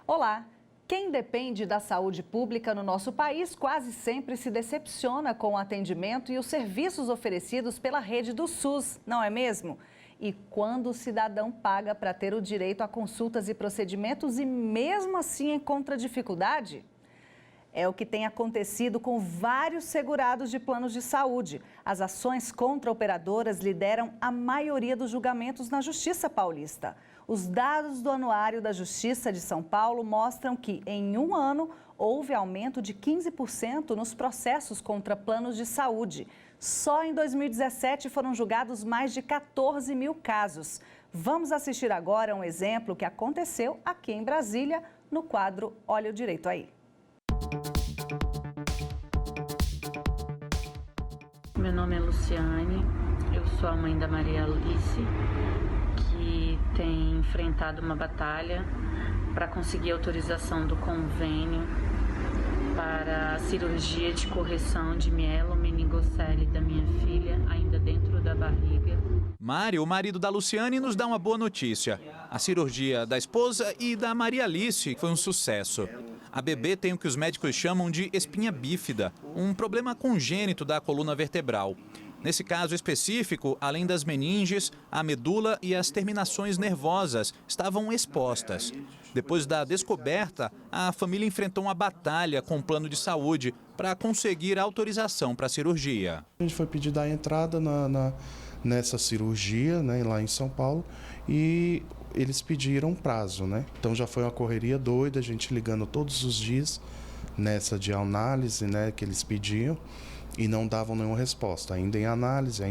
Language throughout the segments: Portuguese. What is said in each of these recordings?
Olá! Quem depende da saúde pública no nosso país quase sempre se decepciona com o atendimento e os serviços oferecidos pela rede do SUS, não é mesmo? E quando o cidadão paga para ter o direito a consultas e procedimentos e mesmo assim encontra dificuldade? É o que tem acontecido com vários segurados de planos de saúde. As ações contra operadoras lideram a maioria dos julgamentos na Justiça Paulista. Os dados do Anuário da Justiça de São Paulo mostram que, em um ano, houve aumento de 15% nos processos contra planos de saúde. Só em 2017 foram julgados mais de 14 mil casos. Vamos assistir agora a um exemplo que aconteceu aqui em Brasília, no quadro Olha o Direito Aí. Meu nome é Luciane, eu sou a mãe da Maria Alice, que tem enfrentado uma batalha para conseguir autorização do convênio para a cirurgia de correção de mielomeningocele da minha filha, ainda dentro da barriga. Mário, o marido da Luciane, nos dá uma boa notícia. A cirurgia da esposa e da Maria Alice foi um sucesso. A bebê tem o que os médicos chamam de espinha bífida, um problema congênito da coluna vertebral. Nesse caso específico, além das meninges, a medula e as terminações nervosas estavam expostas. Depois da descoberta, a família enfrentou uma batalha com o plano de saúde para conseguir autorização para a cirurgia. A gente foi pedir a entrada nessa cirurgia, né, lá em São Paulo, e eles pediram prazo, né? Então já foi uma correria doida, a gente ligando todos os dias nessa de análise, né, que eles pediam. E não davam nenhuma resposta, ainda em análise.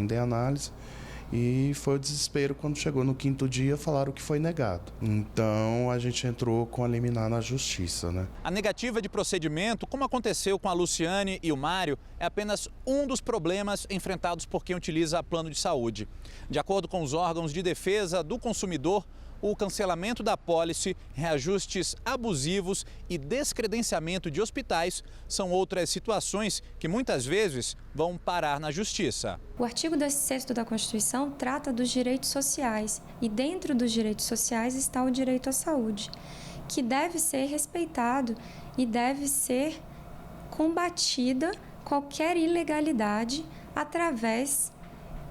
E foi o desespero quando chegou no 5º dia, falaram que foi negado. Então a gente entrou com a liminar na justiça, né? A negativa de procedimento, como aconteceu com a Luciane e o Mário, é apenas um dos problemas enfrentados por quem utiliza plano de saúde. De acordo com os órgãos de defesa do consumidor, o cancelamento da apólice, reajustes abusivos e descredenciamento de hospitais são outras situações que muitas vezes vão parar na justiça. O artigo 16º da Constituição trata dos direitos sociais e dentro dos direitos sociais está o direito à saúde, que deve ser respeitado e deve ser combatida qualquer ilegalidade através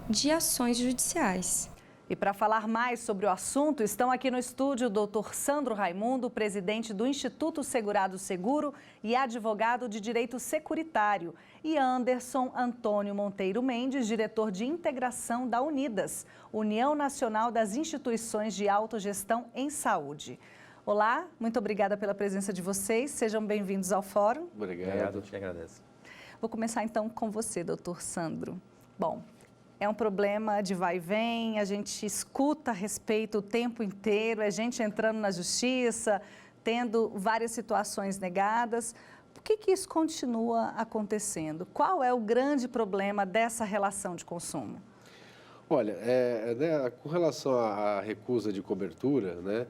de ações judiciais. E para falar mais sobre o assunto, estão aqui no estúdio o Dr. Sandro Raimundo, presidente do Instituto Segurado Seguro e advogado de Direito Securitário, e Anderson Antônio Monteiro Mendes, diretor de integração da Unidas, União Nacional das Instituições de Autogestão em Saúde. Olá, muito obrigada pela presença de vocês, sejam bem-vindos ao Fórum. Obrigado, te agradeço. Vou começar então com você, doutor Sandro. Bom, é um problema de vai e vem, a gente escuta a respeito o tempo inteiro, é gente entrando na justiça, tendo várias situações negadas. Por que isso continua acontecendo? Qual é o grande problema dessa relação de consumo? Olha, com relação à recusa de cobertura, né,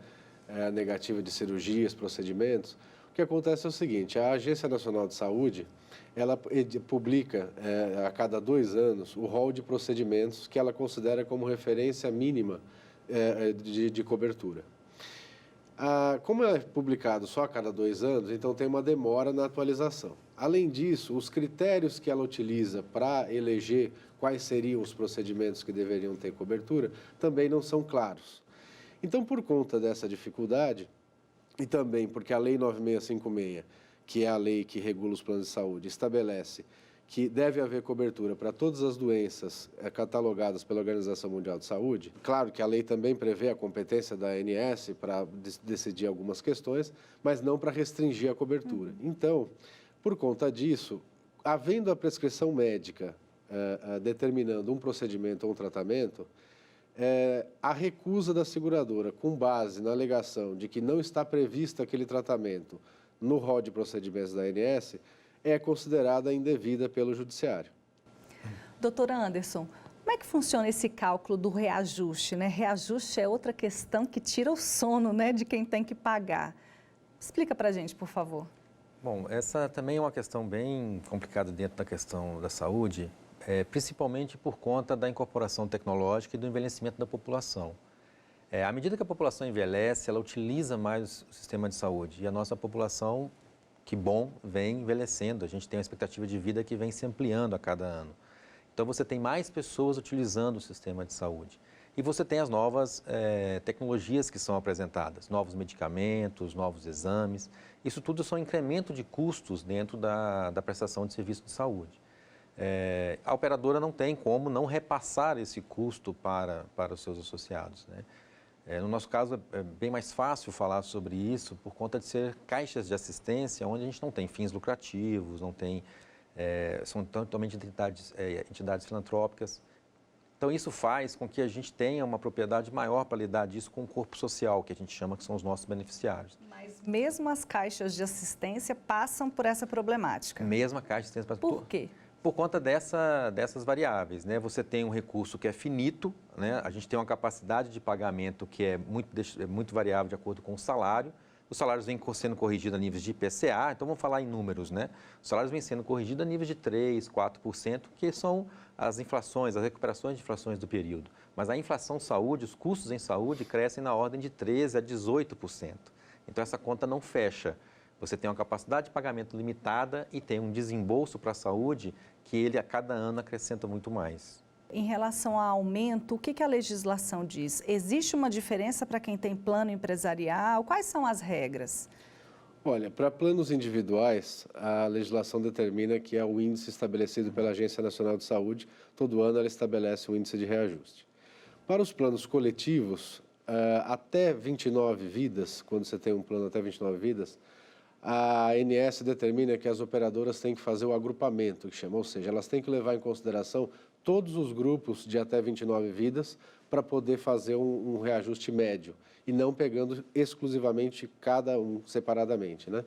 a negativa de cirurgias, procedimentos, o que acontece é o seguinte: a Agência Nacional de Saúde, ela publica a cada 2 anos o rol de procedimentos que ela considera como referência mínima de cobertura. Como é publicado só a cada 2 anos, então tem uma demora na atualização. Além disso, os critérios que ela utiliza para eleger quais seriam os procedimentos que deveriam ter cobertura também não são claros. Então, por conta dessa dificuldade, e também porque a Lei 9656, que é a lei que regula os planos de saúde, estabelece que deve haver cobertura para todas as doenças catalogadas pela Organização Mundial de Saúde. Claro que a lei também prevê a competência da ANS para decidir algumas questões, mas não para restringir a cobertura. Então, por conta disso, havendo a prescrição médica determinando um procedimento ou um tratamento, a recusa da seguradora, com base na alegação de que não está previsto aquele tratamento no rol de procedimentos da ANS, é considerada indevida pelo Judiciário. Doutora Anderson, como é que funciona esse cálculo do reajuste, né? Reajuste é outra questão que tira o sono, né, de quem tem que pagar. Explica para a gente, por favor. Bom, essa também é uma questão bem complicada dentro da questão da saúde, principalmente por conta da incorporação tecnológica e do envelhecimento da população. À medida que a população envelhece, ela utiliza mais o sistema de saúde e a nossa população, que bom, vem envelhecendo. A gente tem uma expectativa de vida que vem se ampliando a cada ano. Então, você tem mais pessoas utilizando o sistema de saúde. E você tem as novas tecnologias que são apresentadas, novos medicamentos, novos exames. Isso tudo são incremento de custos dentro da prestação de serviço de saúde. A operadora não tem como não repassar esse custo para os seus associados, né? No nosso caso, é bem mais fácil falar sobre isso por conta de ser caixas de assistência, onde a gente não tem fins lucrativos, não tem, são totalmente entidades filantrópicas. Então, isso faz com que a gente tenha uma propriedade maior para lidar disso com o corpo social, que a gente chama que são os nossos beneficiários. Mas mesmo as caixas de assistência passam por essa problemática? Mesmo a caixa de assistência... Por quê? Por conta dessas variáveis, né? Você tem um recurso que é finito, né? A gente tem uma capacidade de pagamento que é muito variável de acordo com o salário. Os salários vêm sendo corrigidos a níveis de IPCA, então vamos falar em números, né? Os salários vêm sendo corrigidos a níveis de 3%, 4%, que são as inflações, as recuperações de inflações do período. Mas a inflação saúde, os custos em saúde crescem na ordem de 13% a 18%. Então essa conta não fecha. Você tem uma capacidade de pagamento limitada e tem um desembolso para a saúde que ele a cada ano acrescenta muito mais. Em relação ao aumento, o que a legislação diz? Existe uma diferença para quem tem plano empresarial? Quais são as regras? Olha, para planos individuais, a legislação determina que é o índice estabelecido pela Agência Nacional de Saúde. Todo ano ela estabelece um índice de reajuste. Para os planos coletivos, até 29 vidas, quando você tem um plano até 29 vidas, a ANS determina que as operadoras têm que fazer o agrupamento, que chama, ou seja, elas têm que levar em consideração todos os grupos de até 29 vidas para poder fazer um reajuste médio e não pegando exclusivamente cada um separadamente, né?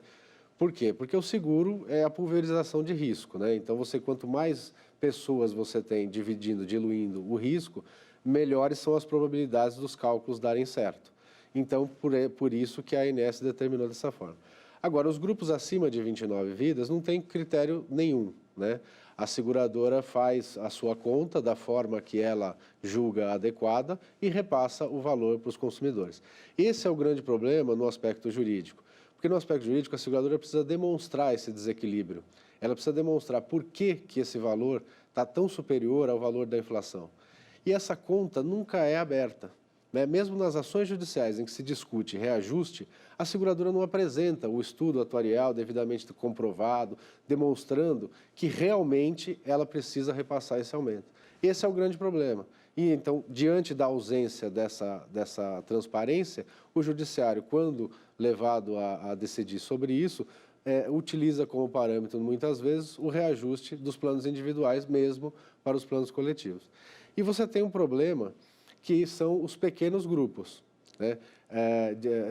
Por quê? Porque o seguro é a pulverização de risco, né? Então, quanto mais pessoas você tem diluindo o risco, melhores são as probabilidades dos cálculos darem certo. Então, por isso que a ANS determinou dessa forma. Agora, os grupos acima de 29 vidas não tem critério nenhum, né? A seguradora faz a sua conta da forma que ela julga adequada e repassa o valor para os consumidores. Esse é o grande problema no aspecto jurídico, porque no aspecto jurídico a seguradora precisa demonstrar esse desequilíbrio. Ela precisa demonstrar por que esse valor está tão superior ao valor da inflação. E essa conta nunca é aberta. Mesmo nas ações judiciais em que se discute reajuste, a seguradora não apresenta o estudo atuarial devidamente comprovado, demonstrando que realmente ela precisa repassar esse aumento. Esse é o grande problema. E então, diante da ausência dessa transparência, o judiciário, quando levado a decidir sobre isso, utiliza como parâmetro, muitas vezes, o reajuste dos planos individuais, mesmo para os planos coletivos. E você tem um problema que são os pequenos grupos, né?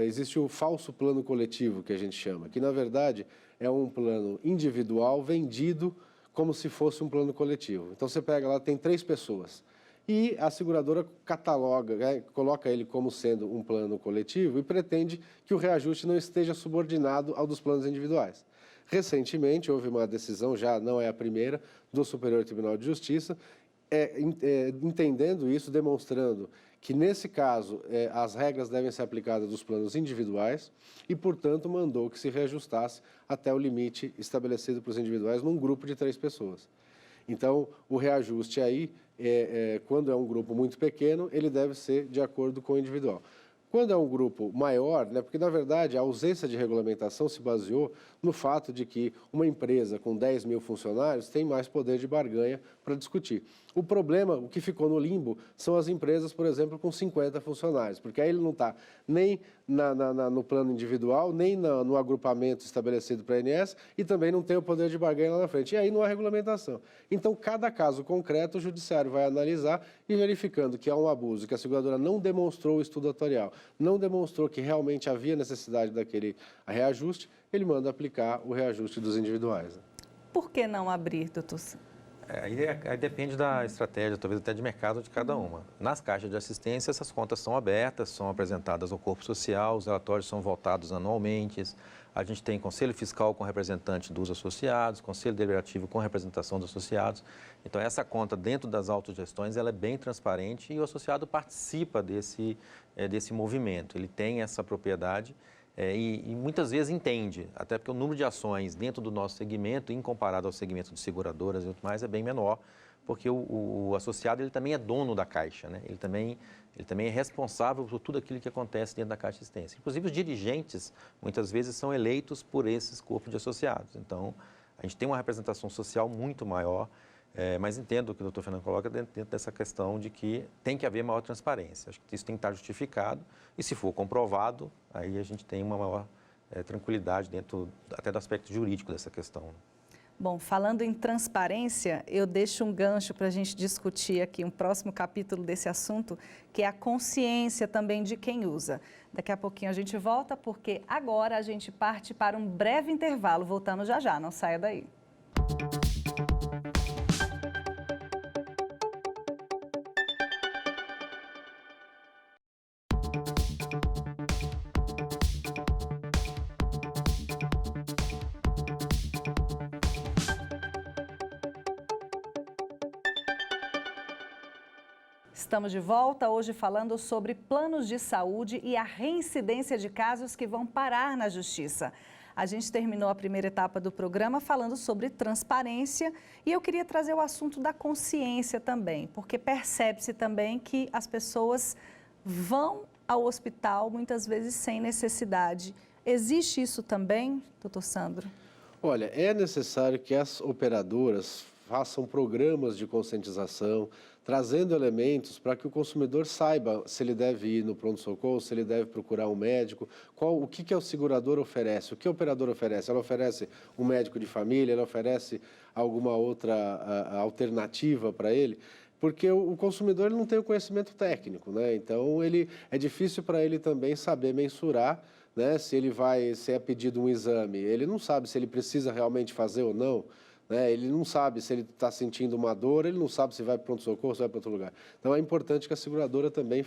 Existe o falso plano coletivo, que a gente chama, que, na verdade, é um plano individual vendido como se fosse um plano coletivo. Então, você pega lá, tem 3 pessoas, e a seguradora cataloga, né, coloca ele como sendo um plano coletivo e pretende que o reajuste não esteja subordinado ao dos planos individuais. Recentemente, houve uma decisão, já não é a primeira, do Superior Tribunal de Justiça, entendendo isso, demonstrando que, nesse caso, as regras devem ser aplicadas dos planos individuais e, portanto, mandou que se reajustasse até o limite estabelecido para os individuais num grupo de 3 pessoas. Então, o reajuste aí, quando é um grupo muito pequeno, ele deve ser de acordo com o individual. Quando é um grupo maior, né, porque, na verdade, a ausência de regulamentação se baseou no fato de que uma empresa com 10 mil funcionários tem mais poder de barganha para discutir. O problema, o que ficou no limbo, são as empresas, por exemplo, com 50 funcionários, porque aí ele não está nem no plano individual, nem no agrupamento estabelecido para a ANS e também não tem o poder de barganha lá na frente. E aí não há regulamentação. Então, cada caso concreto, o judiciário vai analisar e, verificando que há um abuso, que a seguradora não demonstrou o estudo atuarial, não demonstrou que realmente havia necessidade daquele reajuste, ele manda aplicar o reajuste dos individuais. Por que não abrir, doutor? Aí depende da estratégia, talvez até de mercado de cada uma. Nas caixas de assistência, essas contas são abertas, são apresentadas ao corpo social, os relatórios são votados anualmente. A gente tem conselho fiscal com representante dos associados, conselho deliberativo com representação dos associados. Então, essa conta dentro das autogestões, ela é bem transparente e o associado participa desse movimento. Ele tem essa propriedade e muitas vezes entende, até porque o número de ações dentro do nosso segmento, em comparado ao segmento de seguradoras e outro mais, é bem menor, porque o associado ele também é dono da caixa, né? Ele também é responsável por tudo aquilo que acontece dentro da caixa de assistência. Inclusive, os dirigentes, muitas vezes, são eleitos por esses corpos de associados. Então, a gente tem uma representação social muito maior, mas entendo o que o doutor Fernando coloca dentro dessa questão de que tem que haver maior transparência. Acho que isso tem que estar justificado e, se for comprovado, aí a gente tem uma maior tranquilidade dentro até do aspecto jurídico dessa questão. Bom, falando em transparência, eu deixo um gancho para a gente discutir aqui um próximo capítulo desse assunto, que é a consciência também de quem usa. Daqui a pouquinho a gente volta, porque agora a gente parte para um breve intervalo. Voltamos já já, não saia daí. Estamos de volta, hoje falando sobre planos de saúde e a reincidência de casos que vão parar na Justiça. A gente terminou a primeira etapa do programa falando sobre transparência e eu queria trazer o assunto da consciência também, porque percebe-se também que as pessoas vão ao hospital muitas vezes sem necessidade. Existe isso também, doutor Sandro? Olha, é necessário que as operadoras façam programas de conscientização, trazendo elementos para que o consumidor saiba se ele deve ir no pronto-socorro, se ele deve procurar um médico, o que o segurador oferece, o que a operadora oferece. Ela oferece um médico de família, ela oferece alguma outra alternativa para ele, porque o consumidor ele não tem o conhecimento técnico, né? Então é difícil para ele também saber mensurar, né? Se é pedido um exame, ele não sabe se ele precisa realmente fazer ou não. Ele não sabe se ele está sentindo uma dor, ele não sabe se vai para o pronto-socorro, se vai para outro lugar. Então, é importante que a seguradora também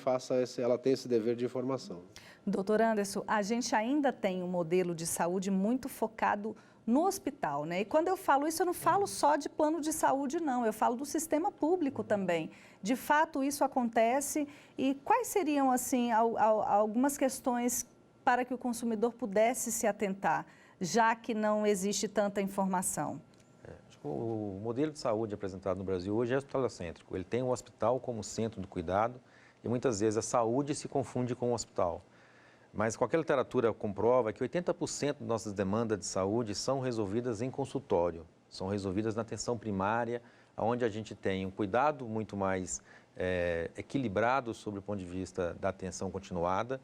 ela tenha esse dever de informação. Doutor Anderson, a gente ainda tem um modelo de saúde muito focado no hospital, né? E quando eu falo isso, eu não falo só de plano de saúde, não. Eu falo do sistema público também. De fato, isso acontece. E quais seriam, assim, algumas questões para que o consumidor pudesse se atentar, já que não existe tanta informação? O modelo de saúde apresentado no Brasil hoje é hospitalocêntrico. Ele tem o hospital como centro do cuidado e muitas vezes a saúde se confunde com o hospital. Mas qualquer literatura comprova que 80% das nossas demandas de saúde são resolvidas em consultório, são resolvidas na atenção primária, onde a gente tem um cuidado muito mais equilibrado sobre o ponto de vista da atenção continuada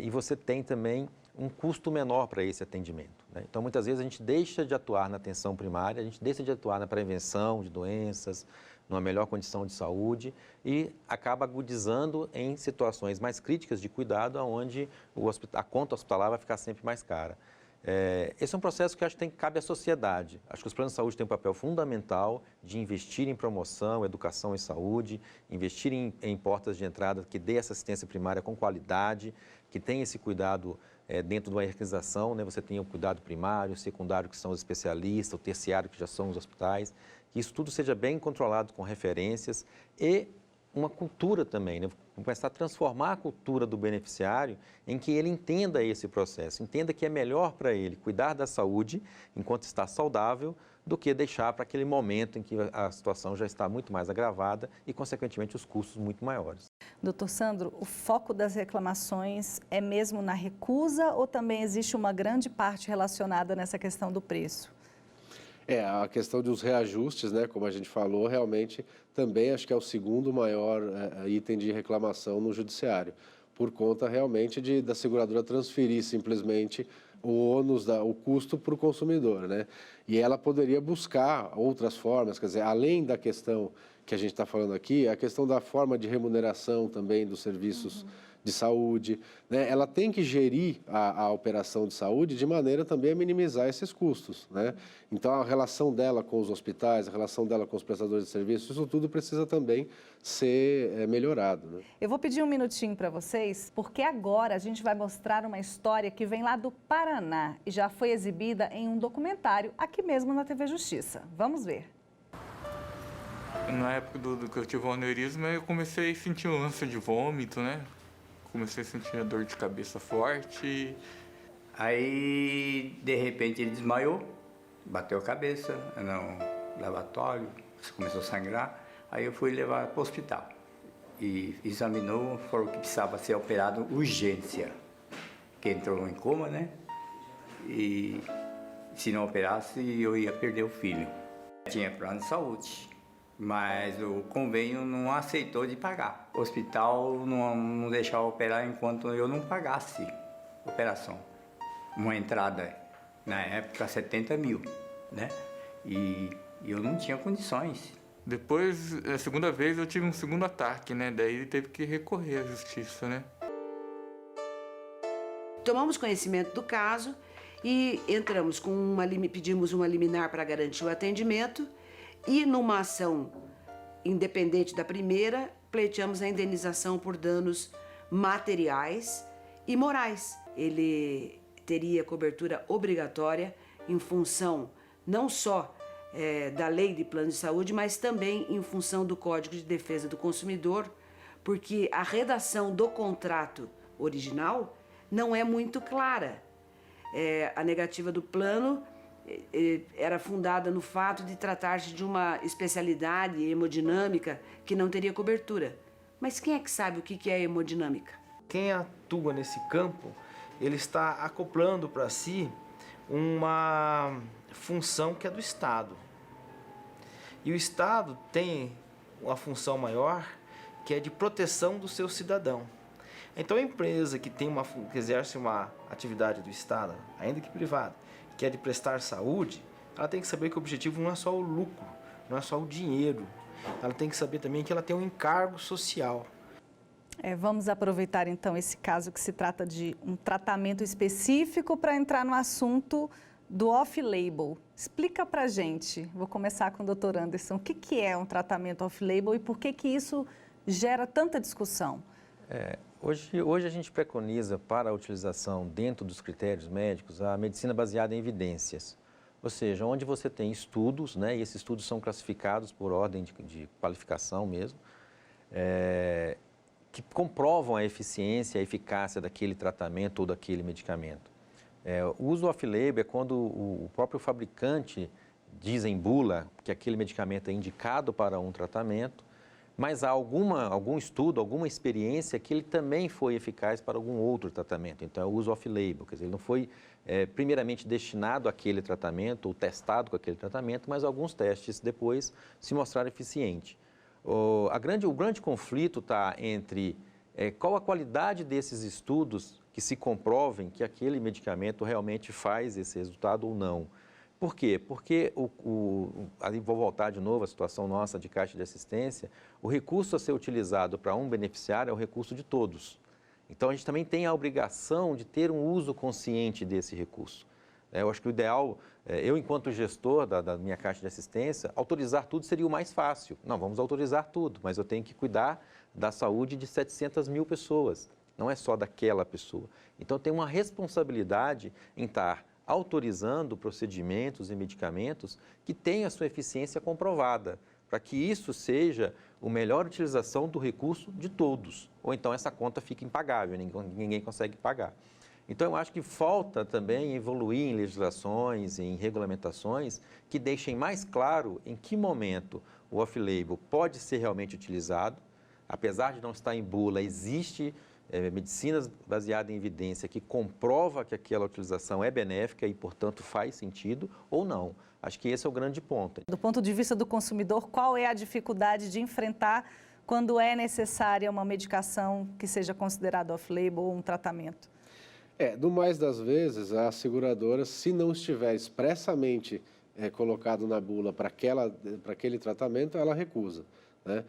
e você tem também um custo menor para esse atendimento, né? Então, muitas vezes a gente deixa de atuar na atenção primária, a gente deixa de atuar na prevenção de doenças, numa melhor condição de saúde e acaba agudizando em situações mais críticas de cuidado, onde a conta hospitalar vai ficar sempre mais cara. Esse é um processo que acho que cabe à sociedade. Acho que os planos de saúde têm um papel fundamental de investir em promoção, educação e saúde, investir em portas de entrada que dê essa assistência primária com qualidade, que tenha esse cuidado dentro de uma hierarquização, né? Você tem o cuidado primário, o secundário, que são os especialistas, o terciário, que já são os hospitais, que isso tudo seja bem controlado com referências e uma cultura também, né? Começar a transformar a cultura do beneficiário em que ele entenda esse processo, entenda que é melhor para ele cuidar da saúde enquanto está saudável do que deixar para aquele momento em que a situação já está muito mais agravada e, consequentemente, os custos muito maiores. Doutor Sandro, o foco das reclamações é mesmo na recusa ou também existe uma grande parte relacionada nessa questão do preço? A questão dos reajustes, né, como a gente falou, realmente também acho que é o segundo maior item de reclamação no judiciário, por conta realmente da seguradora transferir simplesmente o ônus, o custo para o consumidor, né? E ela poderia buscar outras formas, quer dizer, além da questão que a gente está falando aqui, a questão da forma de remuneração também dos serviços de saúde, né? Ela tem que gerir a operação de saúde de maneira também a minimizar esses custos, né? Então, a relação dela com os hospitais, a relação dela com os prestadores de serviços, isso tudo precisa também ser melhorado, né? Eu vou pedir um minutinho para vocês, porque agora a gente vai mostrar uma história que vem lá do Paraná e já foi exibida em um documentário aqui mesmo na TV Justiça. Vamos ver. Na época do que eu tive o aneurisma, eu comecei a sentir um ânsia de vômito, né? Comecei a sentir a dor de cabeça forte. Aí, de repente, ele desmaiou, bateu a cabeça no lavatório, começou a sangrar. Aí eu fui levar para o hospital e examinou, falou que precisava ser operado urgência, que entrou em coma, né? E se não operasse, eu ia perder o filho. Tinha plano de saúde, mas o convênio não aceitou de pagar. O hospital não deixava operar enquanto eu não pagasse a operação. Uma entrada, na época, 70 mil, né? E eu não tinha condições. Depois, a segunda vez, eu tive um segundo ataque, né? Daí ele teve que recorrer à justiça, né? Tomamos conhecimento do caso e entramos com pedimos uma liminar para garantir o atendimento e numa ação independente da primeira, pleiteamos a indenização por danos materiais e morais. Ele teria cobertura obrigatória em função não só da lei de plano de saúde, mas também em função do Código de Defesa do Consumidor, porque a redação do contrato original não é muito clara. A negativa do plano era fundada no fato de tratar-se de uma especialidade hemodinâmica que não teria cobertura. Mas quem é que sabe o que é hemodinâmica? Quem atua nesse campo, ele está acoplando para si uma função que é do Estado. E o Estado tem uma função maior, que é de proteção do seu cidadão. Então, a empresa que exerce uma atividade do Estado, ainda que privada, que é de prestar saúde, ela tem que saber que o objetivo não é só o lucro, não é só o dinheiro. Ela tem que saber também que ela tem um encargo social. Vamos aproveitar então esse caso que se trata de um tratamento específico para entrar no assunto do off-label. Explica pra gente, vou começar com o Dr. Anderson, o que é um tratamento off-label e por que isso gera tanta discussão? Hoje a gente preconiza para a utilização dentro dos critérios médicos a medicina baseada em evidências, ou seja, onde você tem estudos, né, e esses estudos são classificados por ordem de qualificação mesmo, que comprovam a eficiência, a eficácia daquele tratamento ou daquele medicamento. O uso off-label é quando o próprio fabricante diz em bula que aquele medicamento é indicado para um tratamento, mas há algum estudo, alguma experiência que ele também foi eficaz para algum outro tratamento. Então, é o uso off-label, quer dizer, ele não foi primeiramente destinado àquele tratamento ou testado com aquele tratamento, mas alguns testes depois se mostraram eficientes. O grande conflito está entre qual a qualidade desses estudos que se comprovem que aquele medicamento realmente faz esse resultado ou não. Por quê? Porque, aí vou voltar de novo à situação nossa de caixa de assistência, o recurso a ser utilizado para um beneficiário é o recurso de todos. Então, a gente também tem a obrigação de ter um uso consciente desse recurso. Eu acho que o ideal, eu enquanto gestor da minha caixa de assistência, autorizar tudo seria o mais fácil. Não, vamos autorizar tudo, mas eu tenho que cuidar da saúde de 700 mil pessoas, não é só daquela pessoa. Então, tem uma responsabilidade em estar autorizando procedimentos e medicamentos que tenham a sua eficiência comprovada, para que isso seja a melhor utilização do recurso de todos. Ou então essa conta fica impagável, ninguém consegue pagar. Então, eu acho que falta também evoluir em legislações, em regulamentações, que deixem mais claro em que momento o off-label pode ser realmente utilizado. Apesar de não estar em bula, existe medicinas baseadas em evidência que comprova que aquela utilização é benéfica e, portanto, faz sentido ou não. Acho que esse é o grande ponto. Do ponto de vista do consumidor, qual é a dificuldade de enfrentar quando é necessária uma medicação que seja considerada off-label ou um tratamento? No mais das vezes, a seguradora, se não estiver expressamente colocado na bula para aquele tratamento, ela recusa, né?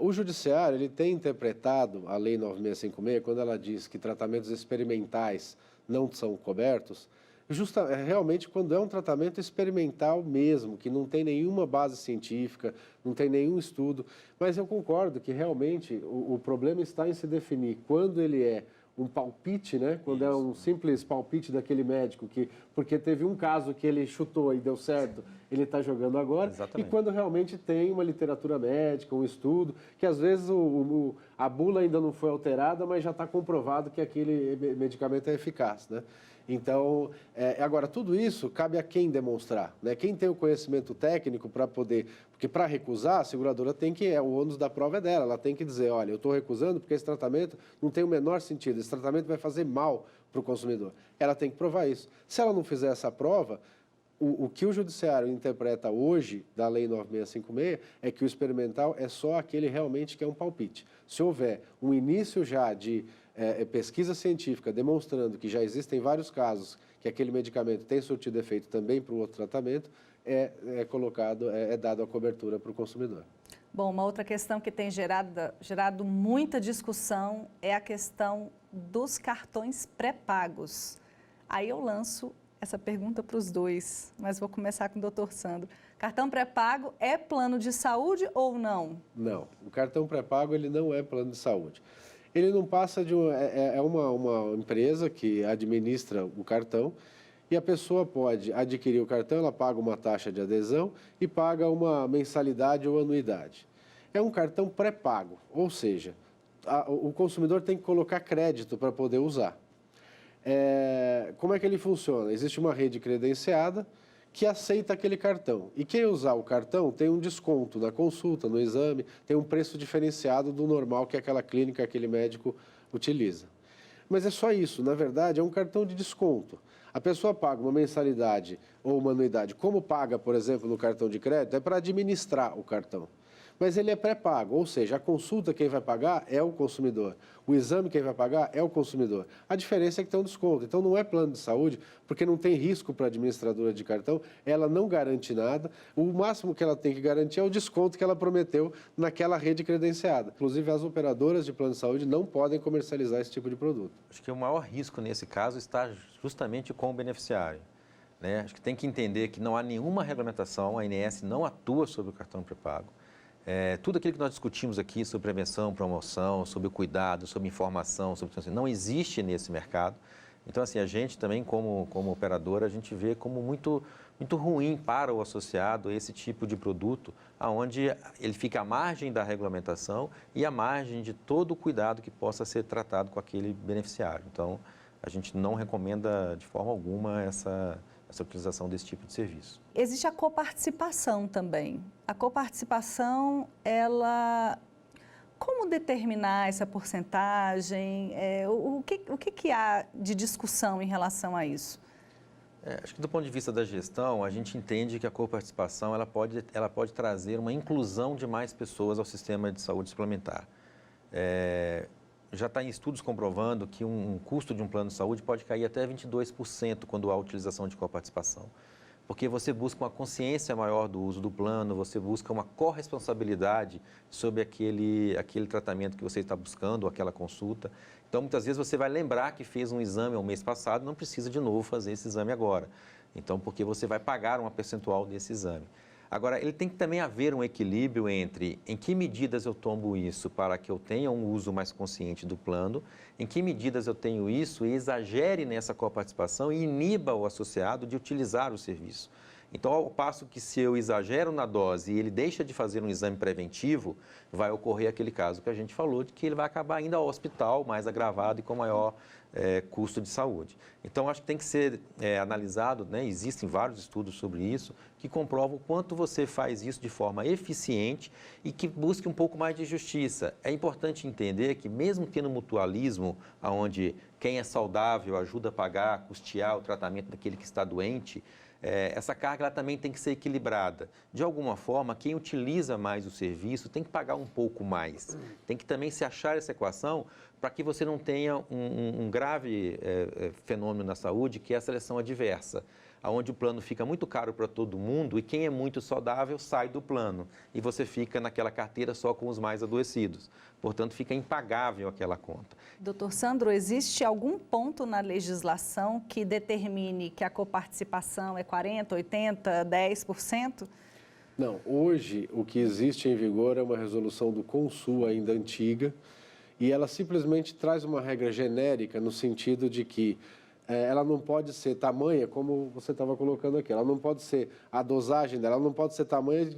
O Judiciário ele tem interpretado a Lei 9656, quando ela diz que tratamentos experimentais não são cobertos, realmente quando é um tratamento experimental mesmo, que não tem nenhuma base científica, não tem nenhum estudo. Mas eu concordo que realmente o problema está em se definir quando ele é um palpite, né? Quando é um simples palpite daquele médico, porque teve um caso que ele chutou e deu certo, ele está jogando agora. Exatamente. E quando realmente tem uma literatura médica, um estudo, que às vezes a bula ainda não foi alterada, mas já está comprovado que aquele medicamento é eficaz, né? Então, agora, tudo isso cabe a quem demonstrar, né? Quem tem o conhecimento técnico para poder... Porque para recusar, a seguradora tem que... O ônus da prova é dela. Ela tem que dizer, olha, eu estou recusando porque esse tratamento não tem o menor sentido. Esse tratamento vai fazer mal para o consumidor. Ela tem que provar isso. Se ela não fizer essa prova, o que o Judiciário interpreta hoje da Lei 9656 é que o experimental é só aquele realmente que é um palpite. Se houver um início já de... pesquisa científica demonstrando que já existem vários casos que aquele medicamento tem surtido efeito também para o outro tratamento, é dado a cobertura para o consumidor. Bom, uma outra questão que tem gerado muita discussão é a questão dos cartões pré-pagos. Aí eu lanço essa pergunta para os dois, mas vou começar com o doutor Sandro. Cartão pré-pago é plano de saúde ou não? Não, o cartão pré-pago ele não é plano de saúde. Ele não passa de uma empresa que administra o cartão e a pessoa pode adquirir o cartão, ela paga uma taxa de adesão e paga uma mensalidade ou anuidade. É um cartão pré-pago, ou seja, o consumidor tem que colocar crédito para poder usar. Como é que ele funciona? Existe uma rede credenciada que aceita aquele cartão. E quem usar o cartão tem um desconto na consulta, no exame, tem um preço diferenciado do normal que aquela clínica, aquele médico utiliza. Mas é só isso, na verdade, é um cartão de desconto. A pessoa paga uma mensalidade ou uma anuidade, como paga, por exemplo, no cartão de crédito, é para administrar o cartão. Mas ele é pré-pago, ou seja, a consulta quem vai pagar é o consumidor. O exame quem vai pagar é o consumidor. A diferença é que tem um desconto. Então não é plano de saúde, porque não tem risco para a administradora de cartão, ela não garante nada. O máximo que ela tem que garantir é o desconto que ela prometeu naquela rede credenciada. Inclusive as operadoras de plano de saúde não podem comercializar esse tipo de produto. Acho que o maior risco nesse caso está justamente com o beneficiário, né? Acho que tem que entender que não há nenhuma regulamentação, a ANS não atua sobre o cartão pré-pago. Tudo aquilo que nós discutimos aqui sobre prevenção, promoção, sobre o cuidado, sobre informação, não existe nesse mercado. Então, assim, a gente também, como operadora, a gente vê como muito ruim para o associado esse tipo de produto, onde ele fica à margem da regulamentação e à margem de todo o cuidado que possa ser tratado com aquele beneficiário. Então, a gente não recomenda de forma alguma essa utilização desse tipo de serviço. Existe a coparticipação também. A coparticipação, como determinar essa porcentagem? O que há de discussão em relação a isso? Acho que do ponto de vista da gestão, a gente entende que a coparticipação ela pode trazer uma inclusão de mais pessoas ao sistema de saúde suplementar. Já está em estudos comprovando que um custo de um plano de saúde pode cair até 22% quando há utilização de coparticipação. Porque você busca uma consciência maior do uso do plano, você busca uma corresponsabilidade sobre aquele tratamento que você está buscando, aquela consulta. Então, muitas vezes você vai lembrar que fez um exame no mês passado, não precisa de novo fazer esse exame agora. Então, porque você vai pagar uma percentual desse exame. Agora, ele tem que também haver um equilíbrio entre em que medidas eu tomo isso para que eu tenha um uso mais consciente do plano, em que medidas eu tenho isso e exagere nessa coparticipação e iniba o associado de utilizar o serviço. Então, ao passo que se eu exagero na dose e ele deixa de fazer um exame preventivo, vai ocorrer aquele caso que a gente falou, de que ele vai acabar indo ao hospital mais agravado e com maior custo de saúde. Então, acho que tem que ser analisado, né? Existem vários estudos sobre isso, que comprovam o quanto você faz isso de forma eficiente e que busque um pouco mais de justiça. É importante entender que mesmo tendo mutualismo, onde quem é saudável ajuda a pagar, custear o tratamento daquele que está doente, essa carga ela também tem que ser equilibrada. De alguma forma, quem utiliza mais o serviço tem que pagar um pouco mais. Tem que também se achar essa equação para que você não tenha um grave fenômeno na saúde, que é a seleção adversa, onde o plano fica muito caro para todo mundo e quem é muito saudável sai do plano e você fica naquela carteira só com os mais adoecidos. Portanto, fica impagável aquela conta. Doutor Sandro, existe algum ponto na legislação que determine que a coparticipação é 40%, 80%, 10%? Não, hoje o que existe em vigor é uma resolução do Consul ainda antiga e ela simplesmente traz uma regra genérica no sentido de que ela não pode ser tamanha, como você estava colocando aqui, ela não pode ser, a dosagem dela não pode ser tamanha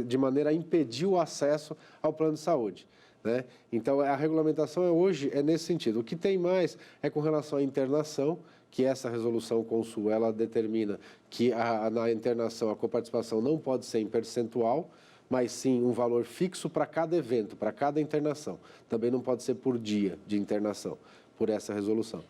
de maneira a impedir o acesso ao plano de saúde. Né? Então, a regulamentação hoje é nesse sentido. O que tem mais é com relação à internação, que essa resolução Consul, ela determina que na internação a coparticipação não pode ser em percentual, mas sim um valor fixo para cada evento, para cada internação. Também não pode ser por dia de internação, por essa resolução.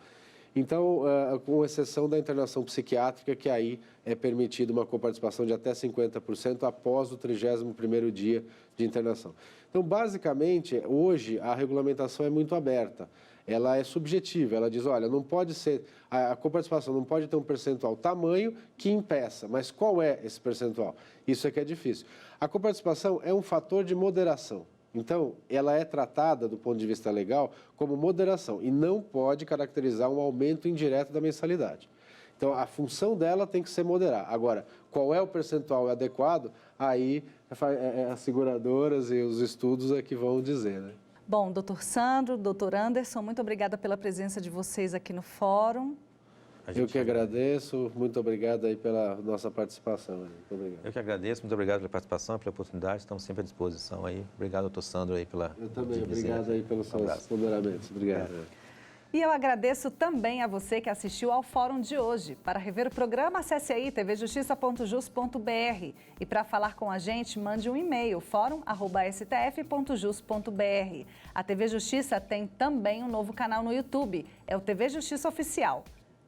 Então, com exceção da internação psiquiátrica, que aí é permitida uma coparticipação de até 50% após o 31º dia de internação. Então, basicamente, hoje a regulamentação é muito aberta. Ela é subjetiva, ela diz, olha, não pode ser, a coparticipação não pode ter um percentual tamanho que impeça, mas qual é esse percentual? Isso é que é difícil. A coparticipação é um fator de moderação. Então, ela é tratada, do ponto de vista legal, como moderação e não pode caracterizar um aumento indireto da mensalidade. Então, a função dela tem que ser moderar. Agora, qual é o percentual adequado? Aí, as seguradoras e os estudos é que vão dizer, né? Bom, doutor Sandro, doutor Anderson, muito obrigada pela presença de vocês aqui no fórum. Eu que agradeço, muito obrigado aí pela nossa participação. Muito obrigado. Eu que agradeço, muito obrigado pela participação, pela oportunidade, estamos sempre à disposição aí. Obrigado, doutor Sandro, aí pela... Eu também, obrigado aí pelos seus ponderamentos. Obrigado. E eu agradeço também a você que assistiu ao Fórum de hoje. Para rever o programa, acesse aí tvjustiça.jus.br e para falar com a gente, mande um e-mail, forum@stf.jus.br. A TV Justiça tem também um novo canal no YouTube, é o TV Justiça Oficial.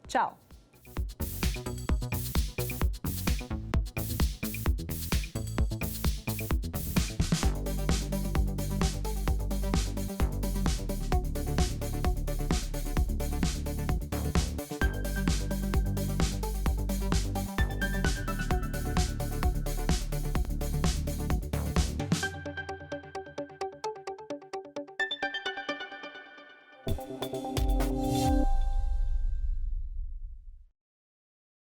Tchau!